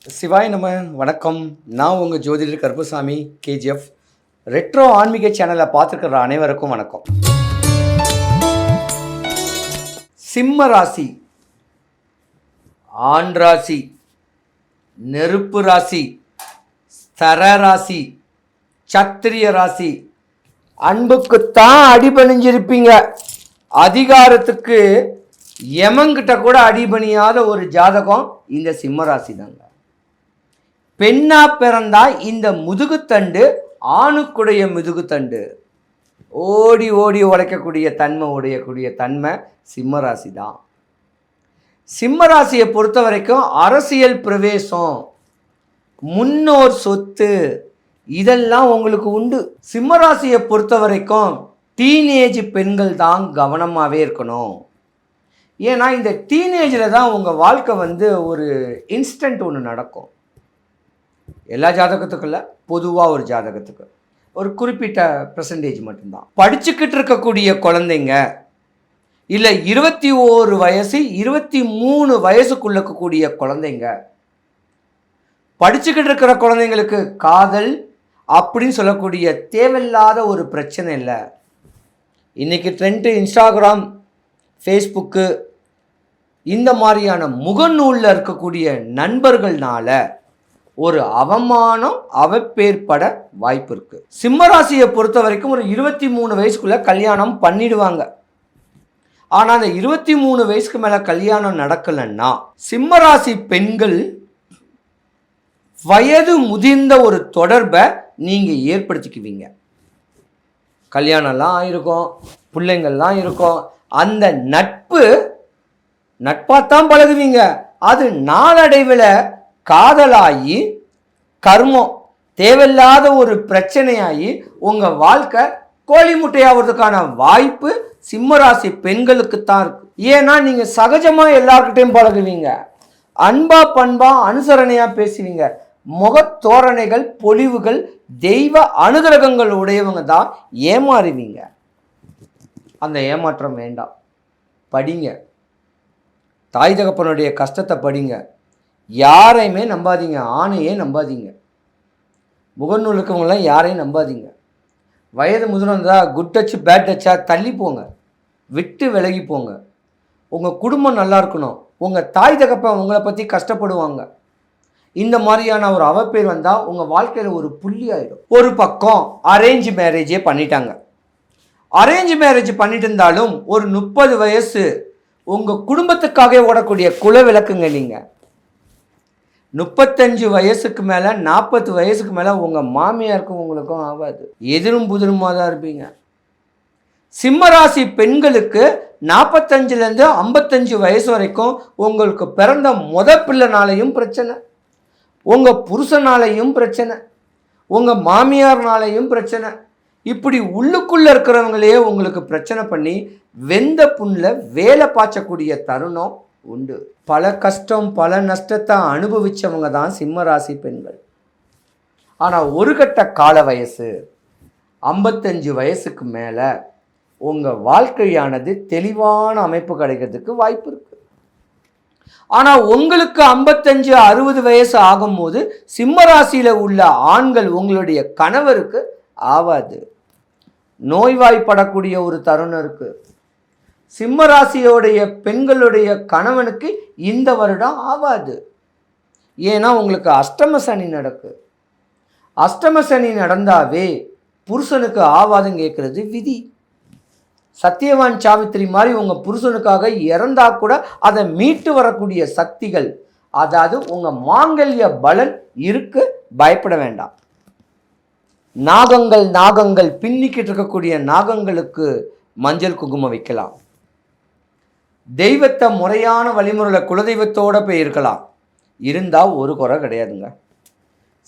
சிவாய் நம்ம வணக்கம். நான் உங்கள் ஜோதிடர் கருப்பசாமி கேஜிஎஃப். ரெட்ரோ ஆன்மீக சேனலை பார்த்துருக்கிற அனைவருக்கும் வணக்கம். சிம்ம ராசி, ஆண் ராசி, நெருப்பு ராசி, ஸ்தர ராசி, சத்திரிய ராசி. அன்புக்குத்தான் அடிபணிஞ்சிருப்பீங்க. அதிகாரத்துக்கு யமங்கிட்ட கூட அடிபணியாத ஒரு ஜாதகம் இந்த சிம்ம ராசி தாங்க. பெண்ணா பிறந்தா இந்த முதுகுத்தண்டு ஆணுக்குடைய முதுகுத்தண்டு ஓடி ஓடி உழைக்கக்கூடிய தன்மை சிம்மராசி தான். சிம்மராசியை பொறுத்த வரைக்கும் அரசியல் பிரவேசம், முன்னோர் சொத்து, இதெல்லாம் உங்களுக்கு உண்டு. சிம்மராசியை பொறுத்த வரைக்கும் டீனேஜ் பெண்கள் தான் கவனமாகவே இருக்கணும். ஏன்னா இந்த டீனேஜில் தான் உங்கள் வாழ்க்கை ஒரு இன்ஸ்டன்ட் ஒன்று நடக்கும். எல்லா ஜாதகத்துக்குள்ள பொதுவாக ஒரு ஜாதகத்துக்கு ஒரு குறிப்பிட்ட பெர்சன்டேஜ் மட்டும்தான். படிச்சுக்கிட்டு இருக்கக்கூடிய குழந்தைங்க இல்லை 21 வயசு 23 வயசுக்குள்ள இருக்கக்கூடிய குழந்தைங்க, படிச்சுக்கிட்டு இருக்கிற குழந்தைங்களுக்கு காதல் அப்படின்னு சொல்லக்கூடிய தேவையில்லாத ஒரு பிரச்சனை இல்லை. இன்றைக்கி ட்ரெண்டு இன்ஸ்டாகிராம், ஃபேஸ்புக்கு, இந்த மாதிரியான முகநூலில் இருக்கக்கூடிய நண்பர்கள்னால ஒரு அவமானம் அவப்பேற்பட வாய்ப்பு இருக்குது. சிம்மராசியை பொறுத்த வரைக்கும் ஒரு 23 வயசுக்குள்ளே கல்யாணம் பண்ணிடுவாங்க. ஆனால் அந்த 23 வயசுக்கு மேலே கல்யாணம் நடக்கலைன்னா சிம்மராசி பெண்கள் வயது முதிர்ந்த ஒரு தொடர்பை நீங்கள் ஏற்படுத்திக்குவீங்க. கல்யாணம்லாம் ஆயிருக்கும், பிள்ளைங்கள்லாம் இருக்கும். அந்த நட்பாகத்தான் பழகுவீங்க. அது நாளடைவில் காதலாகி கர்மம் தேவையில்லாத ஒரு பிரச்சனையாகி உங்கள் வாழ்க்கை கோழி முட்டையாகிறதுக்கான வாய்ப்பு சிம்மராசி பெண்களுக்குத்தான் இருக்கு. ஏன்னா நீங்கள் சகஜமாக எல்லார்கிட்டையும் பழகுவீங்க, அன்பா பண்பா அனுசரணையாக பேசுவீங்க. முகத்தோரணைகள், பொலிவுகள், தெய்வ அனுகிரகங்கள் உடையவங்க தான் ஏமாறுவீங்க. அந்த ஏமாற்றம் வேண்டாம். படிங்க, தாய் தகப்பனுடைய கஷ்டத்தை படிங்க. யாரையுமே நம்பாதீங்க, ஆணையே நம்பாதீங்க. முகநூல் இருக்கவங்களாம் யாரையும் நம்பாதீங்க. வயது முதிர்ந்தா குட் டச் பேட் டச்சா தள்ளி போங்க, விட்டு விலகி போங்க. உங்கள் குடும்பம் நல்லா இருக்கணும். உங்கள் தாய் தகப்பன் உங்களை பற்றி கஷ்டப்படுவாங்க. இந்த மாதிரியான ஒரு அவப்பேர் வந்தால் உங்கள் வாழ்க்கையில் ஒரு புள்ளி ஆகிடும். ஒரு பக்கம் அரேஞ்ச் மேரேஜே பண்ணிட்டாங்க. அரேஞ்ச் மேரேஜ் பண்ணிட்டு இருந்தாலும் ஒரு 30 வயசு உங்கள் குடும்பத்துக்காக ஓடக்கூடிய குல விளக்குங்க. நீங்கள் 35 வயசுக்கு மேலே 40 வயசுக்கு மேலே உங்கள் மாமியாருக்கும் உங்களுக்கும் ஆகாது. எதிரும் புதிருமாக தான் இருப்பீங்க. சிம்மராசி பெண்களுக்கு 45லேருந்து 55 வயசு வரைக்கும் உங்களுக்கு பிறந்த பிள்ளைனாலையும் பிரச்சனை, உங்கள் புருஷனாலையும் பிரச்சனை, உங்கள் மாமியார்னாலையும் பிரச்சனை. இப்படி உள்ளுக்குள்ளே இருக்கிறவங்களே உங்களுக்கு பிரச்சனை பண்ணி வெந்த புண்ணில் வேலை பாய்ச்சக்கூடிய தருணம் உண்டு. பல கஷ்டம் பல நஷ்டத்தை அனுபவித்தவங்க தான் சிம்மராசி பெண்கள். ஆனால் ஒரு கட்ட கால வயசு 55 வயசுக்கு மேலே உங்கள் வாழ்க்கையானது தெளிவான அமைப்பு கிடைக்கிறதுக்கு வாய்ப்பு இருக்குது. ஆனால் உங்களுக்கு 55 60 வயசு ஆகும்போது சிம்மராசியில் உள்ள ஆண்கள் உங்களுடைய கணவருக்கு ஆவாது. நோய்வாய்ப்படக்கூடிய ஒரு தருணம் இருக்குது. சிம்மராசியோடைய பெண்களுடைய கணவனுக்கு இந்த வருடம் ஆவாது. ஏன்னா உங்களுக்கு அஷ்டம சனி நடக்கு. அஷ்டம சனி நடந்தாவே புருஷனுக்கு ஆவாதுன்னு கேட்குறது விதி. சத்தியவான் சாவித்திரி மாதிரி உங்கள் புருஷனுக்காக இறந்தா கூட அதை மீட்டு வரக்கூடிய சக்திகள், அதாவது உங்கள் மாங்கல்ய பலன் இருக்கு. பயப்பட வேண்டாம். நாகங்கள் பின்னிக்கிட்டு இருக்கக்கூடிய நாகங்களுக்கு மஞ்சள் குங்குமம் வைக்கலாம். தெய்வத்தை முறையான வழிமுறையில் குலதெய்வத்தோடு போய் இருக்கலாம். இருந்தால் ஒரு குறை கிடையாதுங்க.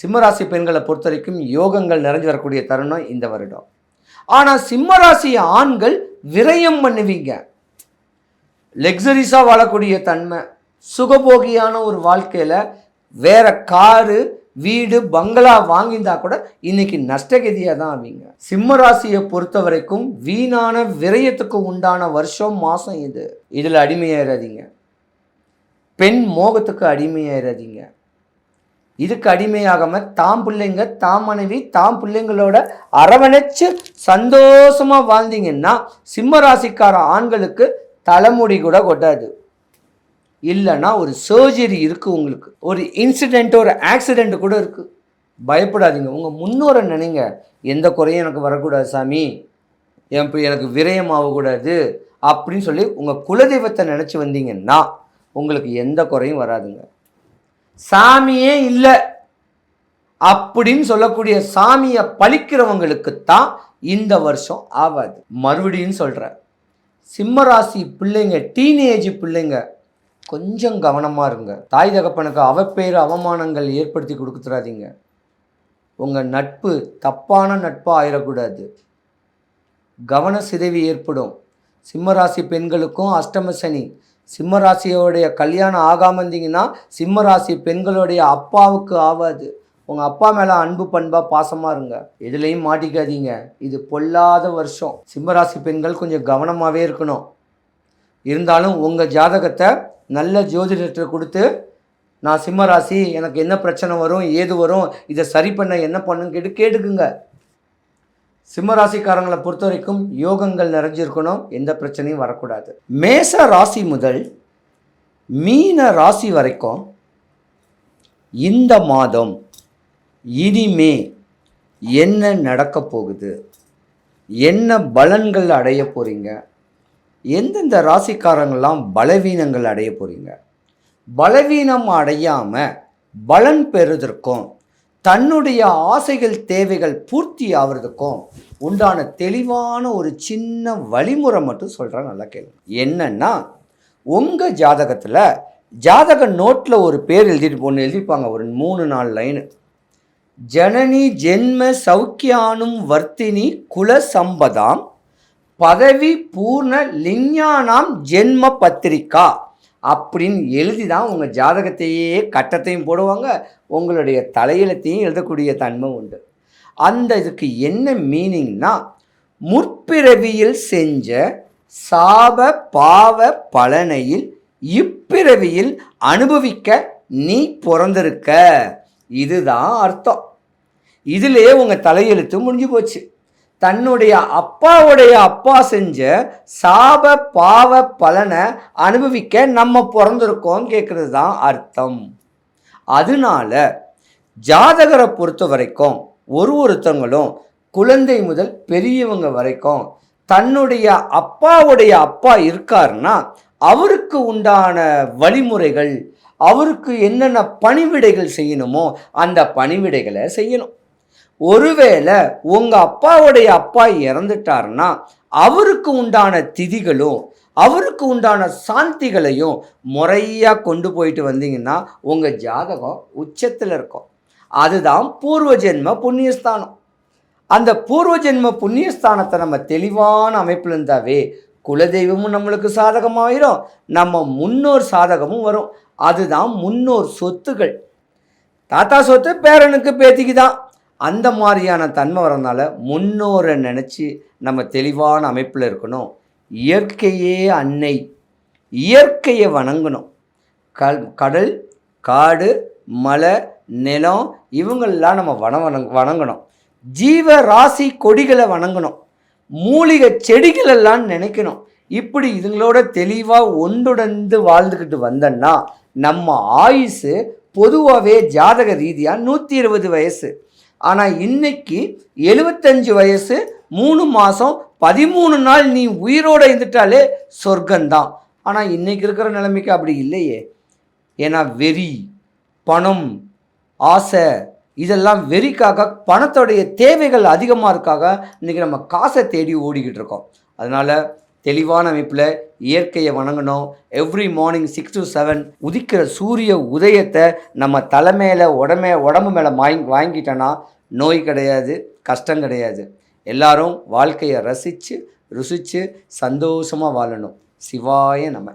சிம்மராசி பெண்களை பொறுத்த வரைக்கும் யோகங்கள் நிறைஞ்சு வரக்கூடிய தருணம் இந்த வருடம். ஆனால் சிம்மராசி ஆண்கள் விரயம் பண்ணுவீங்க. லக்ஸரிஸாக வாழக்கூடிய தன்மை, சுகபோகியான ஒரு வாழ்க்கையில் வேற காரு வீடு பங்களா வாங்கியிருந்தா கூட இன்னைக்கு நஷ்டகதியாக தான் ஆவீங்க. சிம்மராசியை பொறுத்த வரைக்கும் வீணான விரயத்துக்கு உண்டான வருஷம் மாதம் இது. இதில் அடிமையாயிடாதீங்க. பெண் மோகத்துக்கு அடிமையாயிடாதீங்க. இதுக்கு அடிமையாகாம தாம் பிள்ளைங்க, தாம் மனைவி, தாம் பிள்ளைங்களோட அரவணைச்சு சந்தோஷமா வாழ்ந்தீங்கன்னா சிம்ம ராசிக்கார ஆண்களுக்கு தலைமுடி கூட கொட்டாது. இல்லைன்னா ஒரு சர்ஜரி இருக்குது, உங்களுக்கு ஒரு இன்சிடெண்ட், ஒரு ஆக்சிடெண்ட் கூட இருக்குது. பயப்படாதீங்க. உங்கள் முன்னோரை நினைங்க. எந்த குறையும் எனக்கு வரக்கூடாது சாமி, எனக்கு விரயம் ஆகக்கூடாது அப்படின்னு சொல்லி உங்கள் குலதெய்வத்தை நினச்சி வந்தீங்கன்னா உங்களுக்கு எந்த குறையும் வராதுங்க. சாமியே இல்லை அப்படின்னு சொல்லக்கூடிய சாமியை பழிக்கிறவங்களுக்குத்தான் இந்த வருஷம் ஆகாது. மறுபடியும் சொல்கிறேன், சிம்மராசி பிள்ளைங்க, டீனேஜ் பிள்ளைங்க கொஞ்சம் கவனமாக இருங்க. தாய் தகப்பனுக்கு அவப்பேறு அவமானங்கள் ஏற்படுத்தி கொடுத்துறாதீங்க. உங்கள் நட்பு தப்பான நட்பாக ஆயிடக்கூடாது. கவன சிதைவு ஏற்படும். சிம்மராசி பெண்களுக்கும் அஷ்டம சனி. சிம்மராசியோடைய கல்யாணம் ஆகாமல் இருந்தீங்கன்னா சிம்மராசி பெண்களுடைய அப்பாவுக்கு ஆகாது. உங்கள் அப்பா மேலே அன்பு பண்பாக பாசமாக இருங்க. எதுலேயும் மாட்டிக்காதீங்க. இது பொல்லாத வருஷம். சிம்மராசி பெண்கள் கொஞ்சம் கவனமாகவே இருக்கணும். இருந்தாலும் உங்கள் ஜாதகத்தை நல்ல ஜோதிடத்தை கொடுத்து, நான் சிம்மராசி, எனக்கு என்ன பிரச்சனை வரும், ஏது வரும், இதை சரி பண்ண என்ன பண்ணுன்னு கேட்டுக்குங்க. சிம்மராசிக்காரங்களை பொறுத்த வரைக்கும் யோகங்கள் நிறைஞ்சிருக்கணும், எந்த பிரச்சனையும் வரக்கூடாது. மேச ராசி முதல் மீன ராசி வரைக்கும் இந்த மாதம் இனிமே என்ன நடக்க போகுது, என்ன பலன்கள் அடைய போகிறீங்க, எந்தெந்த ராசிக்காரங்கள்லாம் பலவீனங்கள் அடைய போகிறீங்க, பலவீனம் அடையாமல் பலன் பெறுவதற்கும் தன்னுடைய ஆசைகள் தேவைகள் பூர்த்தி ஆகிறதுக்கும் உண்டான தெளிவான ஒரு சின்ன வழிமுறை மட்டும் சொல்கிறேன், நல்லா கேள்வி. என்னன்னா, உங்கள் ஜாதகத்தில் ஜாதக நோட்டில் ஒரு பேர் எழுதியிருப்பாங்க, ஒரு 3-4 லைனு. ஜனனி ஜென்ம சௌக்கியானும் வர்த்தினி குல சம்பதாம் பதவி பூர்ண லிஞ்ஞானாம் ஜென்ம பத்திரிக்கா அப்படின்னு எழுதி தான் உங்கள் ஜாதகத்தையே கட்டத்தையும் போடுவாங்க, உங்களுடைய தலையெழுத்தையும் எழுதக்கூடிய தன்மை உண்டு. அந்த இதுக்கு என்ன மீனிங்னா, முற்பிறவியில் செஞ்ச சாப பாவ பலனையில் இப்பிறவியில் அனுபவிக்க நீ பிறந்திருக்க, இதுதான் அர்த்தம். இதிலே உங்கள் தலையெழுத்து முடிஞ்சு போச்சு. தன்னுடைய அப்பாவுடைய அப்பா செஞ்ச சாப பாவ பலனை அனுபவிக்க நம்ம பிறந்திருக்கோம் கேட்குறது தான் அர்த்தம். அதனால ஜாதகரை பொறுத்த வரைக்கும் ஒருத்தங்களும் குழந்தை முதல் பெரியவங்க வரைக்கும் தன்னுடைய அப்பாவுடைய அப்பா இருக்காருன்னா அவருக்கு உண்டான வழிமுறைகள், அவருக்கு என்னென்ன பணிவிடைகள் செய்யணுமோ அந்த பணிவிடைகளை செய்யணும். ஒருவேளை உங்கள் அப்பாவுடைய அப்பா இறந்துட்டாருன்னா அவருக்கு உண்டான திதிகளும் அவருக்கு உண்டான சாந்திகளையும் முறையாக கொண்டு போயிட்டு வந்தீங்கன்னா உங்கள் ஜாதகம் உச்சத்தில் இருக்கும். அதுதான் பூர்வ ஜென்ம புண்ணியஸ்தானம். அந்த பூர்வ ஜென்ம புண்ணியஸ்தானத்தை நம்ம தெளிவான அமைப்பில் இருந்தாவே குலதெய்வமும் நம்மளுக்கு சாதகமாயிரும், நம்ம முன்னோர் சாதகமும் வரும். அதுதான் முன்னோர் சொத்துகள். தாத்தா சொத்து பேரனுக்கு பேத்திக்கு தான். அந்த மாதிரியான தன்மை வரனால முன்னோரை நினச்சி நம்ம தெளிவான அமைப்பில் இருக்கணும். இயற்கையே அன்னை, இயற்கையை வணங்கணும். கடல், காடு, மலை, நிலம் இவங்களெல்லாம் நம்ம வணங்கணும். ஜீவ ராசி கொடிகளை வணங்கணும். மூலிகை செடிகளெல்லாம் நினைக்கணும். இப்படி இதுங்களோட தெளிவாக ஒன்றுடந்து வாழ்ந்துக்கிட்டு வந்தோன்னா நம்ம ஆயுசு பொதுவாகவே ஜாதக ரீதியாக 120 வயசு. ஆனால் இன்னைக்கு 75 வயசு 3 மாதம் 13 நாள் நீ உயிரோடு இருந்துட்டாலே சொர்க்கந்தான். ஆனால் இன்றைக்கி இருக்கிற நிலைமைக்கு அப்படி இல்லையே. ஏன்னா வெறி, பணம், ஆசை, இதெல்லாம் வெறிக்காக, பணத்தோடைய தேவைகள் அதிகமாக இருக்காக இன்றைக்கி நம்ம காசை தேடி ஓடிக்கிட்டு இருக்கோம். அதனால் தெளிவான அமைப்பில் இயற்கையை வணங்கணும். எவ்ரி மார்னிங் 6 to 7 உதிக்கிற சூரிய உதயத்தை நம்ம தலை மேலே உடம்பு மேலே வாங்கிட்டோன்னா நோய் கிடையாது, கஷ்டம் கிடையாது. எல்லாரும் வாழ்க்கையை ரசித்து ருசித்து சந்தோஷமாக வாழணும். சிவாய நம.